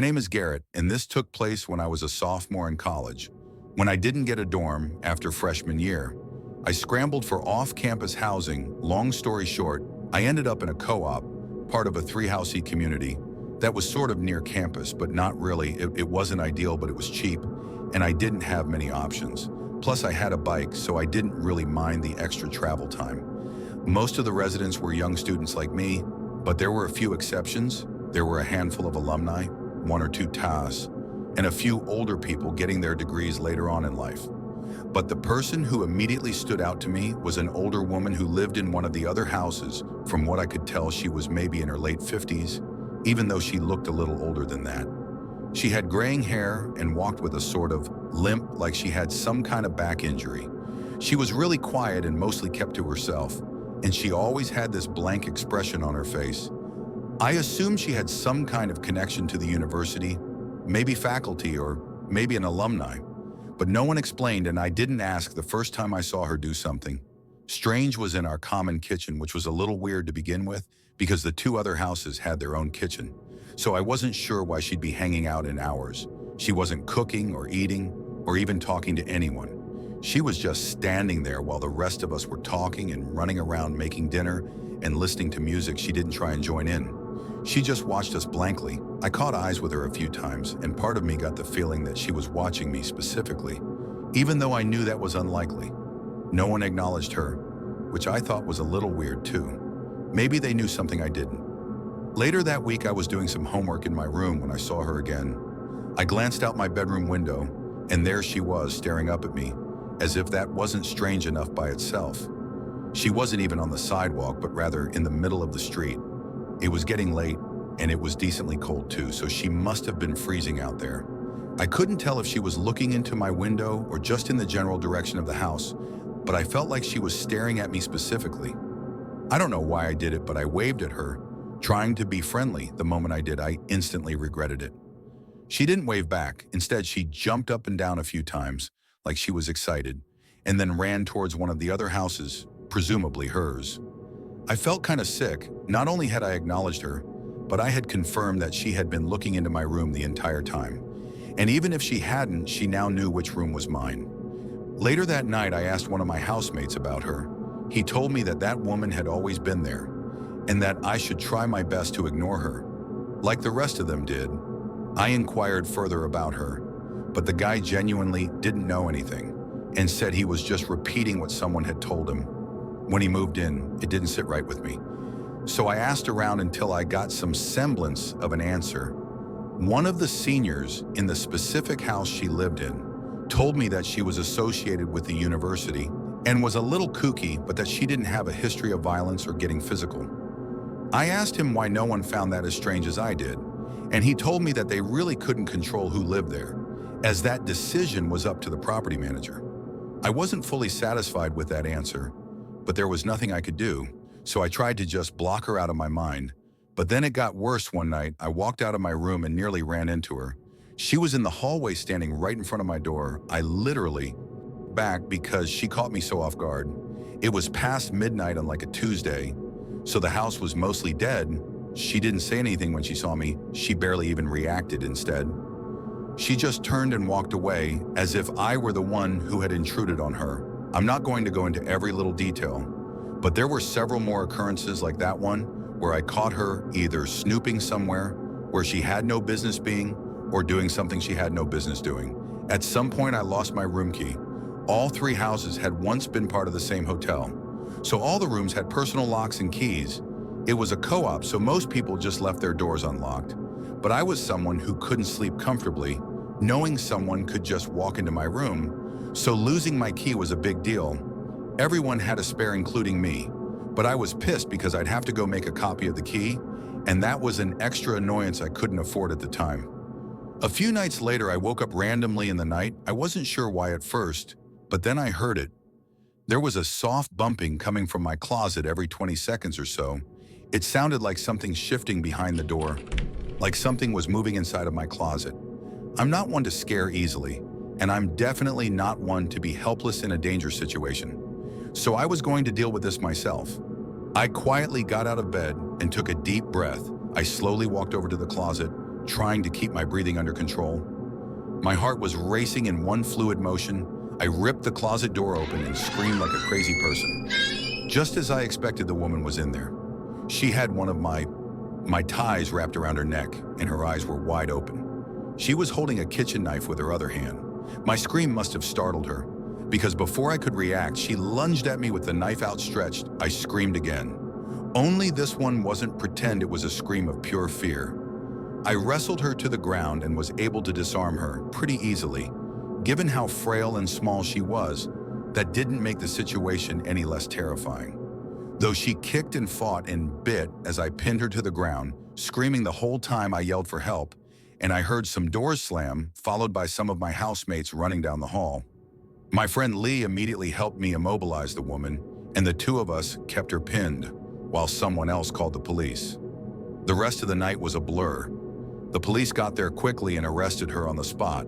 My name is Garrett, and this took place when I was a sophomore in college. When I didn't get a dorm after freshman year, I scrambled for off-campus housing. Long story short, I ended up in a co-op, part of a three-housey community that was sort of near campus, but not really. It wasn't ideal, but it was cheap, and I didn't have many options. Plus, I had a bike, so I didn't really mind the extra travel time. Most of the residents were young students like me, but there were a few exceptions. There were a handful of alumni, one or two TAs, and a few older people getting their degrees later on in life. But the person who immediately stood out to me was an older woman who lived in one of the other houses. From what I could tell, she was maybe in her late 50s, even though she looked a little older than that. She had graying hair and walked with a sort of limp, like she had some kind of back injury. She was really quiet and mostly kept to herself, and she always had this blank expression on her face. I assumed she had some kind of connection to the university, maybe faculty or maybe an alumni, but no one explained, and I didn't ask the first time I saw her do something. Strange was in our common kitchen, which was a little weird to begin with because the two other houses had their own kitchen. So I wasn't sure why she'd be hanging out in ours. She wasn't cooking or eating or even talking to anyone. She was just standing there while the rest of us were talking and running around making dinner and listening to music. She didn't try and join in. She just watched us blankly. I caught eyes with her a few times, and part of me got the feeling that she was watching me specifically, even though I knew that was unlikely. No one acknowledged her, which I thought was a little weird too. Maybe they knew something I didn't. Later that week, I was doing some homework in my room when I saw her again. I glanced out my bedroom window, and there she was staring up at me, as if that wasn't strange enough by itself. She wasn't even on the sidewalk, but rather in the middle of the street. It was getting late, and it was decently cold too, so she must have been freezing out there. I couldn't tell if she was looking into my window or just in the general direction of the house, but I felt like she was staring at me specifically. I don't know why I did it, but I waved at her, trying to be friendly. The moment I did, I instantly regretted it. She didn't wave back. Instead, she jumped up and down a few times, like she was excited, and then ran towards one of the other houses, presumably hers. I felt kind of sick. Not only had I acknowledged her, but I had confirmed that she had been looking into my room the entire time. And even if she hadn't, she now knew which room was mine. Later that night, I asked one of my housemates about her. He told me that that woman had always been there, and that I should try my best to ignore her. Like the rest of them did, I inquired further about her, but the guy genuinely didn't know anything and said he was just repeating what someone had told him. When he moved in, it didn't sit right with me. So I asked around until I got some semblance of an answer. One of the seniors in the specific house she lived in told me that she was associated with the university and was a little kooky, but that she didn't have a history of violence or getting physical. I asked him why no one found that as strange as I did, and he told me that they really couldn't control who lived there, as that decision was up to the property manager. I wasn't fully satisfied with that answer, but there was nothing I could do, so I tried to just block her out of my mind. But then it got worse one night. I walked out of my room and nearly ran into her. She was in the hallway standing right in front of my door. I literally back because she caught me so off guard. It was past midnight on like a Tuesday, so the house was mostly dead. She didn't say anything when she saw me. She barely even reacted. Instead, she just turned and walked away as if I were the one who had intruded on her. I'm not going to go into every little detail, but there were several more occurrences like that one where I caught her either snooping somewhere where she had no business being or doing something she had no business doing. At some point, I lost my room key. All three houses had once been part of the same hotel, so all the rooms had personal locks and keys. It was a co-op, so most people just left their doors unlocked. But I was someone who couldn't sleep comfortably, knowing someone could just walk into my room, so losing my key was a big deal. Everyone had a spare, including me, but I was pissed because I'd have to go make a copy of the key, and that was an extra annoyance I couldn't afford at the time. A few nights later, I woke up randomly in the night. I wasn't sure why at first, but then I heard it. There was a soft bumping coming from my closet every 20 seconds or so. It sounded like something shifting behind the door, like something was moving inside of my closet. I'm not one to scare easily, and I'm definitely not one to be helpless in a dangerous situation. So I was going to deal with this myself. I quietly got out of bed and took a deep breath. I slowly walked over to the closet, trying to keep my breathing under control. My heart was racing in one fluid motion. I ripped the closet door open and screamed like a crazy person. Just as I expected, the woman was in there. She had one of my ties wrapped around her neck, and her eyes were wide open. She was holding a kitchen knife with her other hand. My scream must have startled her, because before I could react, she lunged at me with the knife outstretched. I screamed again. Only this one wasn't pretend, it was a scream of pure fear. I wrestled her to the ground and was able to disarm her pretty easily. Given how frail and small she was, that didn't make the situation any less terrifying. Though she kicked and fought and bit as I pinned her to the ground, screaming the whole time. I yelled for help, and I heard some doors slam, followed by some of my housemates running down the hall. My friend Lee immediately helped me immobilize the woman, and the two of us kept her pinned, while someone else called the police. The rest of the night was a blur. The police got there quickly and arrested her on the spot.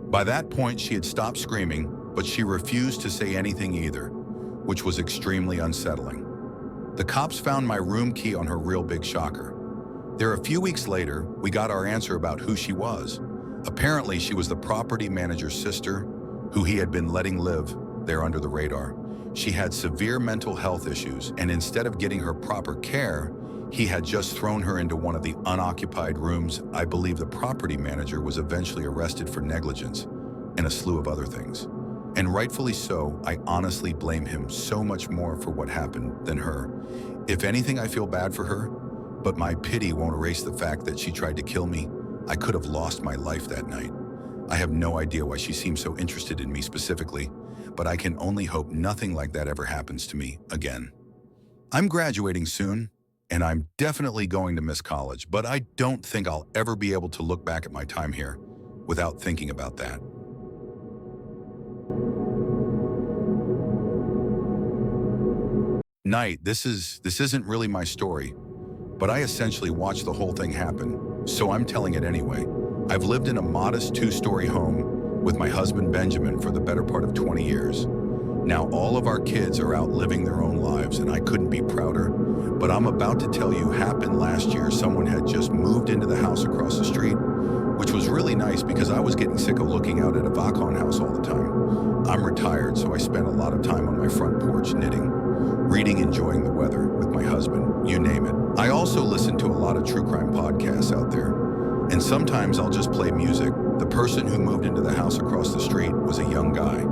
By that point, she had stopped screaming, but she refused to say anything either, which was extremely unsettling. The cops found my room key on her. Real big shocker. There, a few weeks later, we got our answer about who she was. Apparently, she was the property manager's sister, who he had been letting live there under the radar. She had severe mental health issues, and instead of getting her proper care, he had just thrown her into one of the unoccupied rooms. I believe the property manager was eventually arrested for negligence and a slew of other things. And rightfully so. I honestly blame him so much more for what happened than her. If anything, I feel bad for her, but my pity won't erase the fact that she tried to kill me. I could have lost my life that night. I have no idea why she seems so interested in me specifically, but I can only hope nothing like that ever happens to me again. I'm graduating soon, and I'm definitely going to miss college, but I don't think I'll ever be able to look back at my time here without thinking about that. Night, this isn't really my story, but I essentially watched the whole thing happen, so I'm telling it anyway. I've lived in a modest 2-story home with my husband Benjamin for the better part of 20 years. Now all of our kids are out living their own lives, and I couldn't be prouder. But I'm about to tell you happened last year. Someone had just moved into the house across the street, which was really nice because I was getting sick of looking out at a Vacon house all the time. I'm retired, so I spent a lot of time on my front porch knitting, reading, enjoying the weather with my husband, you name it. I also listen to a lot of true crime podcasts out there, and sometimes I'll just play music. The person who moved into the house across the street was a young guy,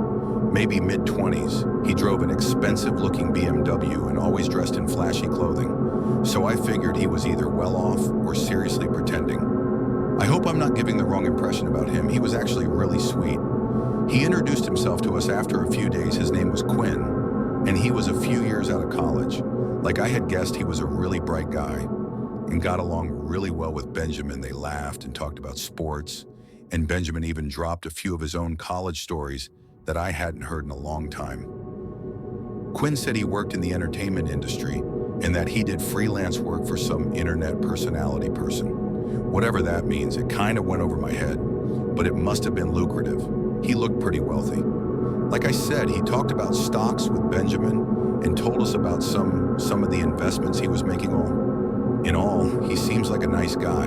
maybe mid-20s. He drove an expensive-looking BMW and always dressed in flashy clothing, so I figured he was either well off or seriously pretending. I hope I'm not giving the wrong impression about him. He was actually really sweet. He introduced himself to us after a few days. His name was Quinn, and he was a few years out of college. Like I had guessed, he was a really bright guy and got along really well with Benjamin. They laughed and talked about sports, and Benjamin even dropped a few of his own college stories that I hadn't heard in a long time. Quinn said he worked in the entertainment industry and that he did freelance work for some internet personality person. Whatever that means, it kind of went over my head, but it must have been lucrative. He looked pretty wealthy. Like I said, he talked about stocks with Benjamin and told us about some of the investments he was making. In all, he seems like a nice guy.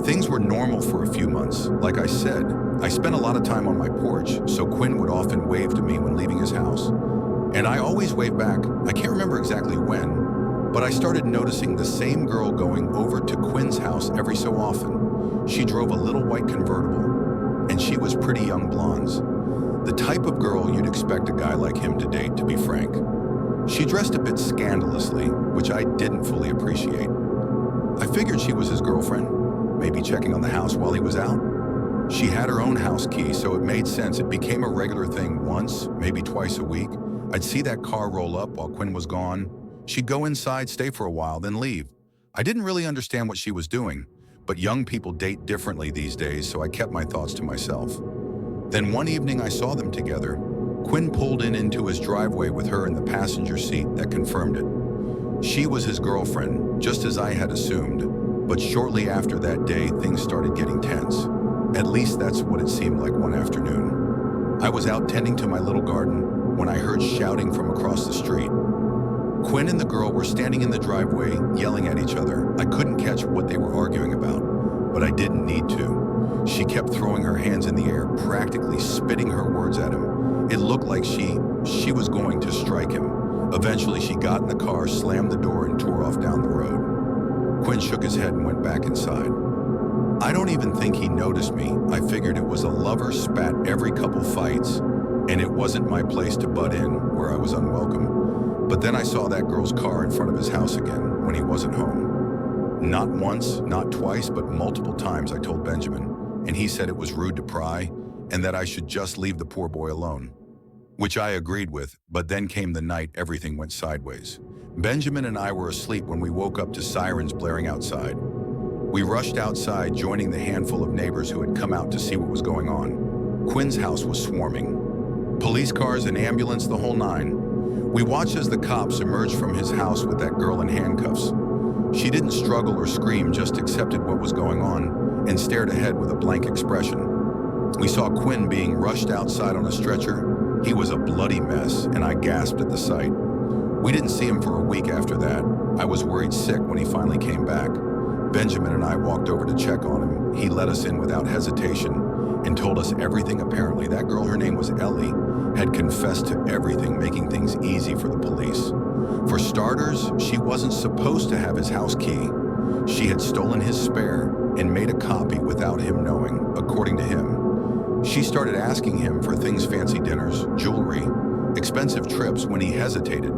Things were normal for a few months. Like I said, I spent a lot of time on my porch, so Quinn would often wave to me when leaving his house. And I always waved back. I can't remember exactly when, but I started noticing the same girl going over to Quinn's house every so often. She drove a little white convertible, and she was pretty young blondes. The type of girl you'd expect a guy like him to date, to be frank. She dressed a bit scandalously, which I didn't fully appreciate. I figured she was his girlfriend, maybe checking on the house while he was out. She had her own house key, so it made sense. It became a regular thing once, maybe twice a week. I'd see that car roll up while Quinn was gone. She'd go inside, stay for a while, then leave. I didn't really understand what she was doing, but young people date differently these days, so I kept my thoughts to myself. Then one evening I saw them together. Quinn pulled into his driveway with her in the passenger seat. That confirmed it. She was his girlfriend, just as I had assumed. But shortly after that day, things started getting tense. At least that's what it seemed like one afternoon. I was out tending to my little garden when I heard shouting from across the street. Quinn and the girl were standing in the driveway, yelling at each other. I couldn't catch what they were arguing about, but I didn't need to. She kept throwing her hands in the air, practically spitting her words at him. It looked like she was going to strike him. Eventually, she got in the car, slammed the door, and tore off down the road. Quinn shook his head and went back inside. I don't even think he noticed me. I figured it was a lover spat every couple fights, and it wasn't my place to butt in where I was unwelcome. But then I saw that girl's car in front of his house again when he wasn't home. Not once, not twice, but multiple times I told Benjamin, and he said it was rude to pry and that I should just leave the poor boy alone, which I agreed with. But then came the night everything went sideways. Benjamin and I were asleep when we woke up to sirens blaring outside. We rushed outside, joining the handful of neighbors who had come out to see what was going on. Quinn's house was swarming. Police cars and ambulance, the whole nine. We watched as the cops emerged from his house with that girl in handcuffs. She didn't struggle or scream, just accepted what was going on and stared ahead with a blank expression. We saw Quinn being rushed outside on a stretcher. He was a bloody mess, and I gasped at the sight. We didn't see him for a week after that. I was worried sick when he finally came back. Benjamin and I walked over to check on him. He let us in without hesitation and told us everything. Apparently, that girl, her name was Ellie, had confessed to everything, making things easy for the police. For starters, she wasn't supposed to have his house key. She had stolen his spare and made a copy without him knowing, according to him. She started asking him for things, fancy dinners, jewelry, expensive trips. When he hesitated,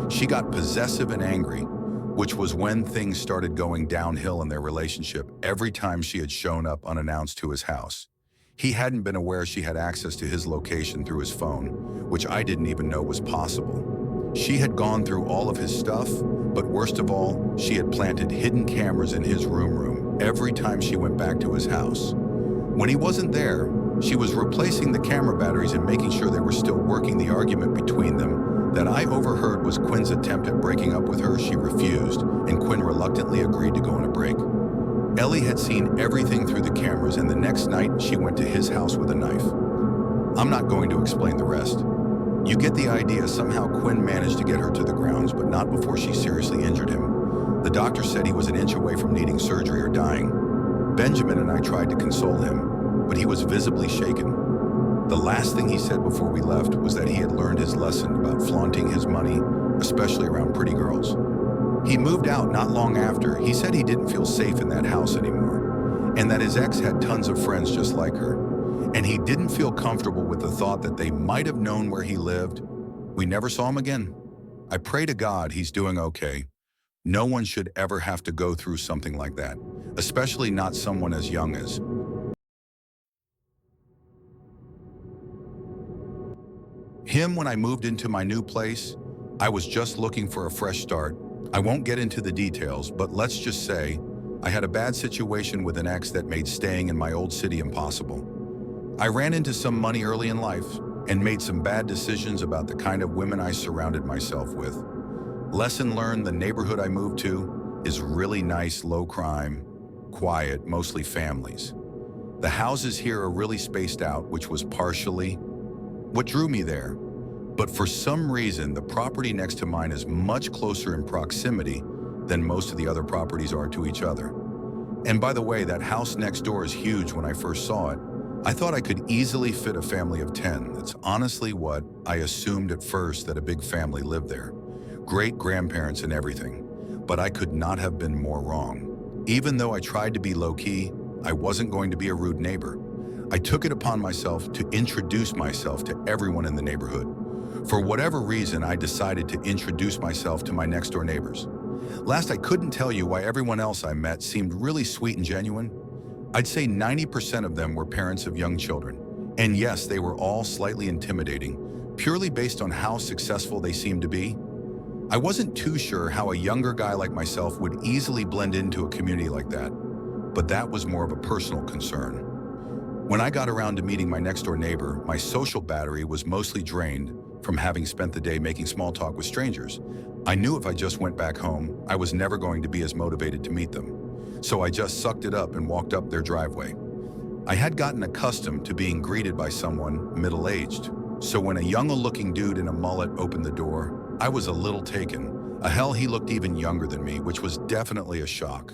she got possessive and angry, which was when things started going downhill in their relationship. Every time she had shown up unannounced to his house, he hadn't been aware she had access to his location through his phone, which I didn't even know was possible. She had gone through all of his stuff, but worst of all, she had planted hidden cameras in his room every time she went back to his house. When he wasn't there, she was replacing the camera batteries and making sure they were still working. The argument between them that I overheard was Quinn's attempt at breaking up with her. She refused, and Quinn reluctantly agreed to go on a break. Ellie had seen everything through the cameras, and the next night she went to his house with a knife. I'm not going to explain the rest. You get the idea. Somehow Quinn managed to get her to the grounds, but not before she seriously injured him. The doctor said he was an inch away from needing surgery or dying. Benjamin and I tried to console him, but he was visibly shaken. The last thing he said before we left was that he had learned his lesson about flaunting his money, especially around pretty girls. He moved out not long after. He said he didn't feel safe in that house anymore, and that his ex had tons of friends just like her, and he didn't feel comfortable with the thought that they might have known where he lived. We never saw him again. I pray to God he's doing okay. No one should ever have to go through something like that, especially not someone as young as him. When I moved into my new place, I was just looking for a fresh start. I won't get into the details, but let's just say I had a bad situation with an ex that made staying in my old city impossible. I ran into some money early in life and made some bad decisions about the kind of women I surrounded myself with. Lesson learned: the neighborhood I moved to is really nice, low crime, quiet, mostly families. The houses here are really spaced out, which was partially what drew me there. But for some reason, the property next to mine is much closer in proximity than most of the other properties are to each other. And by the way, that house next door is huge. When I first saw it, I thought I could easily fit a family of 10. That's honestly what I assumed at first, that a big family lived there. Great grandparents and everything. But I could not have been more wrong. Even though I tried to be low-key, I wasn't going to be a rude neighbor. I took it upon myself to introduce myself to everyone in the neighborhood. For whatever reason, I decided to introduce myself to my next-door neighbors. Last, I couldn't tell you why everyone else I met seemed really sweet and genuine. I'd say 90% of them were parents of young children. And yes, they were all slightly intimidating, purely based on how successful they seemed to be. I wasn't too sure how a younger guy like myself would easily blend into a community like that, but that was more of a personal concern. When I got around to meeting my next-door neighbor, my social battery was mostly drained from having spent the day making small talk with strangers. I knew if I just went back home, I was never going to be as motivated to meet them. So I just sucked it up and walked up their driveway. I had gotten accustomed to being greeted by someone middle-aged. So when a young-looking dude in a mullet opened the door, I was a little taken. Hell, he looked even younger than me, which was definitely a shock.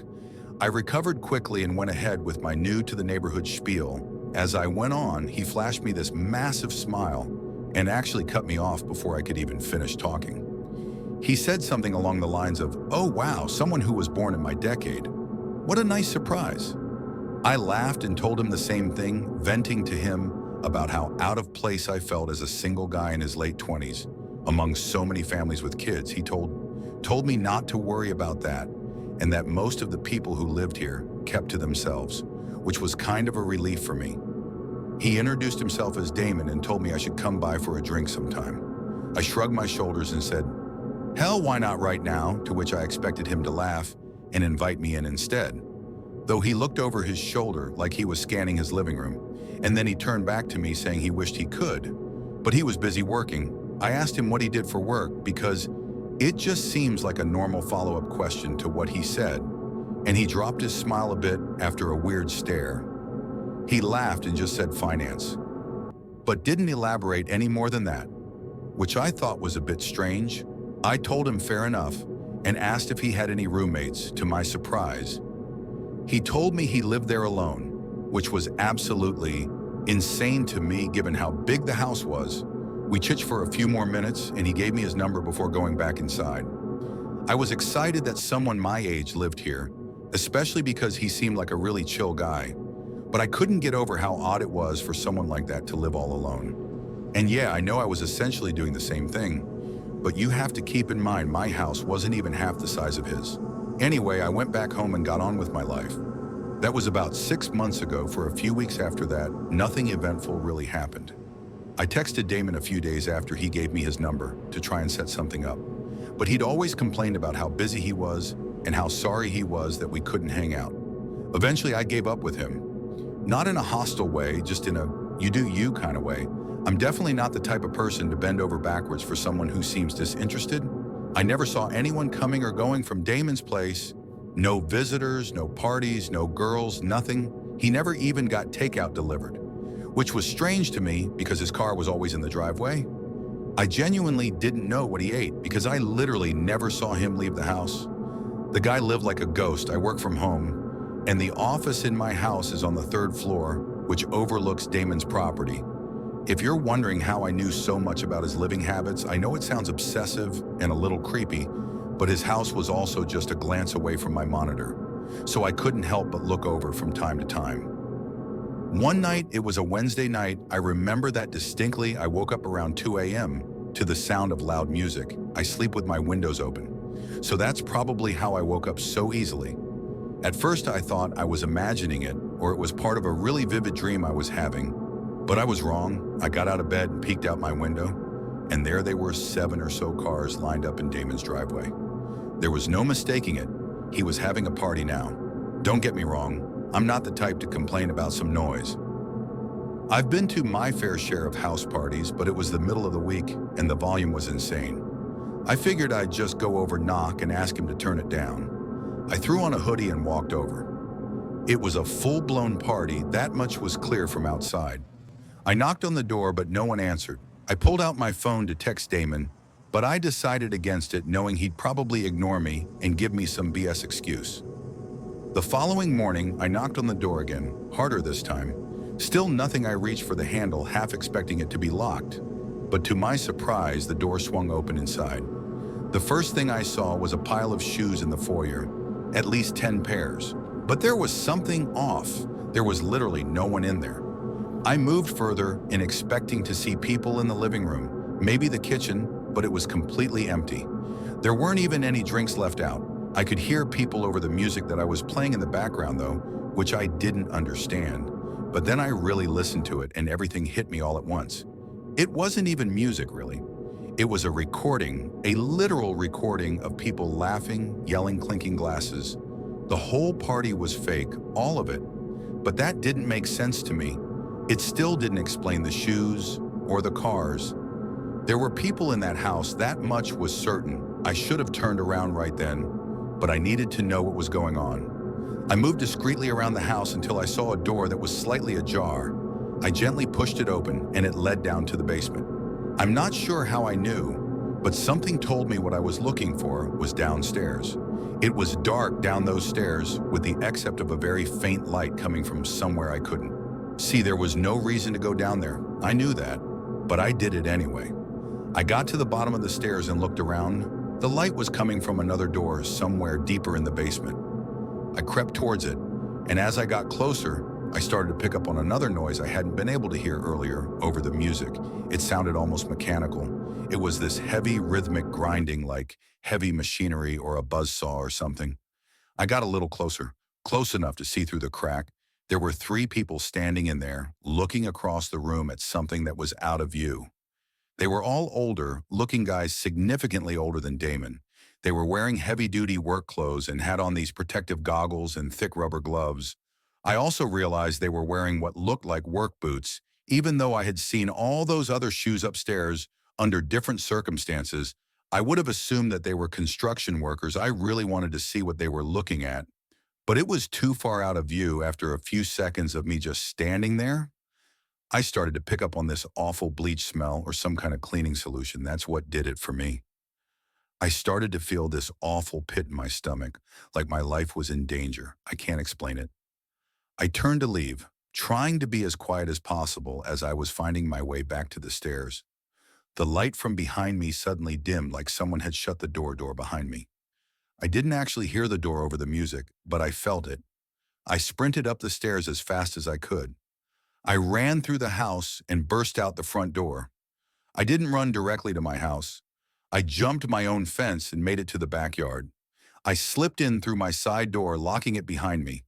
I recovered quickly and went ahead with my new-to-the-neighborhood spiel. As I went on, he flashed me this massive smile and actually cut me off before I could even finish talking. He said something along the lines of, "Oh wow, someone who was born in my decade. What a nice surprise." I laughed and told him the same thing, venting to him about how out of place I felt as a single guy in his late 20s among so many families with kids. He told me not to worry about that and that most of the people who lived here kept to themselves, which was kind of a relief for me. He introduced himself as Damon and told me I should come by for a drink sometime. I shrugged my shoulders and said, "Hell, why not right now?" To which I expected him to laugh and invite me in instead. Though he looked over his shoulder like he was scanning his living room, and then he turned back to me saying he wished he could, but he was busy working. I asked him what he did for work because it just seems like a normal follow-up question to what he said, and he dropped his smile a bit after a weird stare. He laughed and just said finance, but didn't elaborate any more than that, which I thought was a bit strange. I told him fair enough and asked if he had any roommates. To my surprise, he told me he lived there alone, which was absolutely insane to me given how big the house was. We chitted for a few more minutes and he gave me his number before going back inside. I was excited that someone my age lived here, especially because he seemed like a really chill guy, but I couldn't get over how odd it was for someone like that to live all alone. And yeah, I know I was essentially doing the same thing, but you have to keep in mind my house wasn't even half the size of his. Anyway, I went back home and got on with my life. That was about 6 months ago. For a few weeks after that, nothing eventful really happened. I texted Damon a few days after he gave me his number to try and set something up, but he'd always complained about how busy he was and how sorry he was that we couldn't hang out. Eventually, I gave up with him. Not in a hostile way, just in a you do you kind of way. I'm definitely not the type of person to bend over backwards for someone who seems disinterested. I never saw anyone coming or going from Damon's place. No visitors, no parties, no girls, nothing. He never even got takeout delivered, which was strange to me because his car was always in the driveway. I genuinely didn't know what he ate because I literally never saw him leave the house. The guy lived like a ghost. I work from home, and the office in my house is on the 3rd floor, which overlooks Damon's property. If you're wondering how I knew so much about his living habits, I know it sounds obsessive and a little creepy, but his house was also just a glance away from my monitor, so I couldn't help but look over from time to time. One night, it was a Wednesday night, I remember that distinctly. I woke up around 2 a.m. to the sound of loud music. I sleep with my windows open, so that's probably how I woke up so easily. At first, I thought I was imagining it, or it was part of a really vivid dream I was having, but I was wrong. I got out of bed and peeked out my window, and there they were, 7 or so cars lined up in Damon's driveway. There was no mistaking it. He was having a party now. Don't get me wrong, I'm not the type to complain about some noise. I've been to my fair share of house parties, but it was the middle of the week and the volume was insane. I figured I'd just go over, knock, and ask him to turn it down. I threw on a hoodie and walked over. It was a full-blown party, that much was clear from outside. I knocked on the door, but no one answered. I pulled out my phone to text Damon, but I decided against it, knowing he'd probably ignore me and give me some BS excuse. The following morning, I knocked on the door again, harder this time. Still nothing. I reached for the handle, half expecting it to be locked. But to my surprise, the door swung open inside. The first thing I saw was a pile of shoes in the foyer, at least 10 pairs. But there was something off. There was literally no one in there. I moved further in expecting to see people in the living room, maybe the kitchen, but it was completely empty. There weren't even any drinks left out. I could hear people over the music that I was playing in the background though, which I didn't understand. But then I really listened to it and everything hit me all at once. It wasn't even music really. It was a recording, a literal recording of people laughing, yelling, clinking glasses. The whole party was fake, all of it. But that didn't make sense to me. It still didn't explain the shoes or the cars. There were people in that house, that much was certain. I should have turned around right then, but I needed to know what was going on. I moved discreetly around the house until I saw a door that was slightly ajar. I gently pushed it open and it led down to the basement. I'm not sure how I knew, but something told me what I was looking for was downstairs. It was dark down those stairs with the except of a very faint light coming from somewhere I couldn't see. There was no reason to go down there. I knew that, but I did it anyway. I got to the bottom of the stairs and looked around. The light was coming from another door somewhere deeper in the basement. I crept towards it, and as I got closer, I started to pick up on another noise I hadn't been able to hear earlier over the music. It sounded almost mechanical. It was this heavy rhythmic grinding like heavy machinery or a buzzsaw or something. I got a little closer, close enough to see through the crack. There were 3 people standing in there, looking across the room at something that was out of view. They were all older, looking guys significantly older than Damon. They were wearing heavy-duty work clothes and had on these protective goggles and thick rubber gloves. I also realized they were wearing what looked like work boots, even though I had seen all those other shoes upstairs under different circumstances. I would have assumed that they were construction workers. I really wanted to see what they were looking at, but it was too far out of view. After a few seconds of me just standing there, I started to pick up on this awful bleach smell or some kind of cleaning solution. That's what did it for me. I started to feel this awful pit in my stomach, like my life was in danger. I can't explain it. I turned to leave, trying to be as quiet as possible as I was finding my way back to the stairs. The light from behind me suddenly dimmed like someone had shut the door behind me. I didn't actually hear the door over the music, but I felt it. I sprinted up the stairs as fast as I could. I ran through the house and burst out the front door. I didn't run directly to my house. I jumped my own fence and made it to the backyard. I slipped in through my side door, locking it behind me.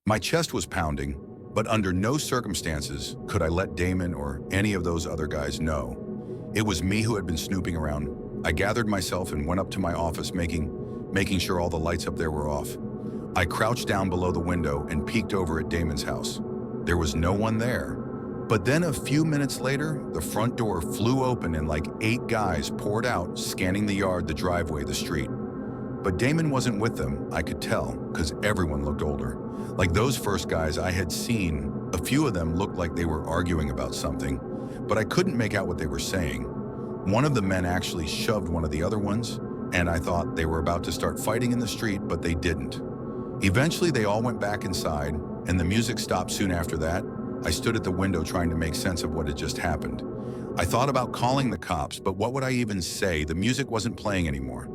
My chest was pounding, but under no circumstances could I let Damon or any of those other guys know. It was me who had been snooping around. I gathered myself and went up to my office, making sure all the lights up there were off. I crouched down below the window and peeked over at Damon's house. There was no one there. But then a few minutes later, the front door flew open and like 8 guys poured out, scanning the yard, the driveway, the street. But Damon wasn't with them, I could tell, because everyone looked older. Like those first guys I had seen, a few of them looked like they were arguing about something, but I couldn't make out what they were saying. One of the men actually shoved one of the other ones, and I thought they were about to start fighting in the street, but they didn't. Eventually, they all went back inside, and the music stopped soon after that. I stood at the window trying to make sense of what had just happened. I thought about calling the cops, but what would I even say? The music wasn't playing anymore,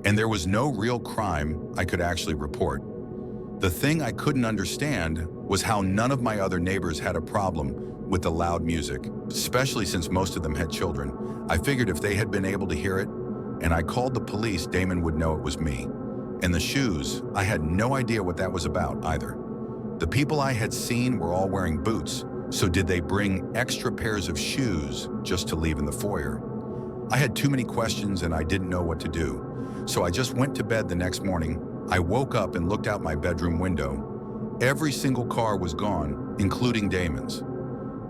and there was no real crime I could actually report. The thing I couldn't understand was how none of my other neighbors had a problem with the loud music, especially since most of them had children. I figured if they had been able to hear it, and I called the police, Damon would know it was me. And the shoes, I had no idea what that was about either. The people I had seen were all wearing boots, so did they bring extra pairs of shoes just to leave in the foyer? I had too many questions and I didn't know what to do, so I just went to bed the next morning. I woke up and looked out my bedroom window. Every single car was gone, including Damon's.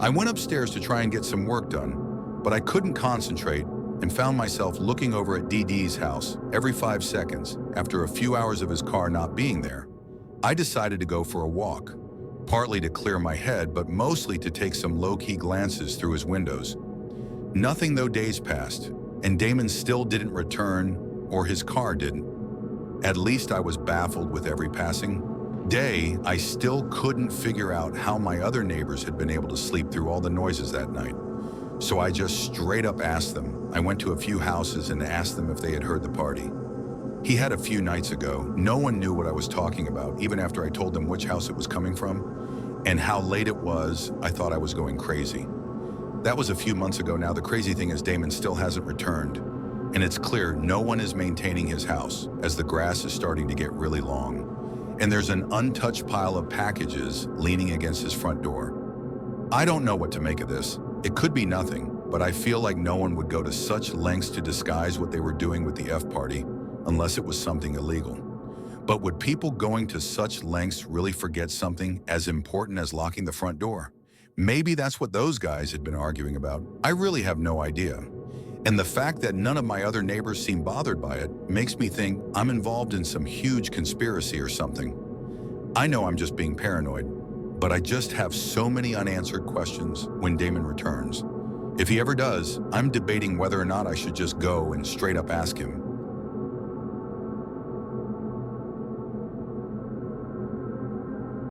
I went upstairs to try and get some work done, but I couldn't concentrate and found myself looking over at DD's house every 5 seconds after a few hours of his car not being there. I decided to go for a walk, partly to clear my head, but mostly to take some low-key glances through his windows. Nothing though. Days passed, and Damon still didn't return, or his car didn't. At least I was baffled with every passing day. I still couldn't figure out how my other neighbors had been able to sleep through all the noises that night. So I just straight up asked them. I went to a few houses and asked them if they had heard the party he had a few nights ago. No one knew what I was talking about, even after I told them which house it was coming from and how late it was. I thought I was going crazy. That was a few months ago now. The crazy thing is Damon still hasn't returned, and it's clear no one is maintaining his house as the grass is starting to get really long, and there's an untouched pile of packages leaning against his front door. I don't know what to make of this. It could be nothing, but I feel like no one would go to such lengths to disguise what they were doing with the F party unless it was something illegal. But would people going to such lengths really forget something as important as locking the front door? Maybe that's what those guys had been arguing about. I really have no idea. And the fact that none of my other neighbors seem bothered by it makes me think I'm involved in some huge conspiracy or something. I know I'm just being paranoid, but I just have so many unanswered questions when Damon returns. If he ever does, I'm debating whether or not I should just go and straight up ask him,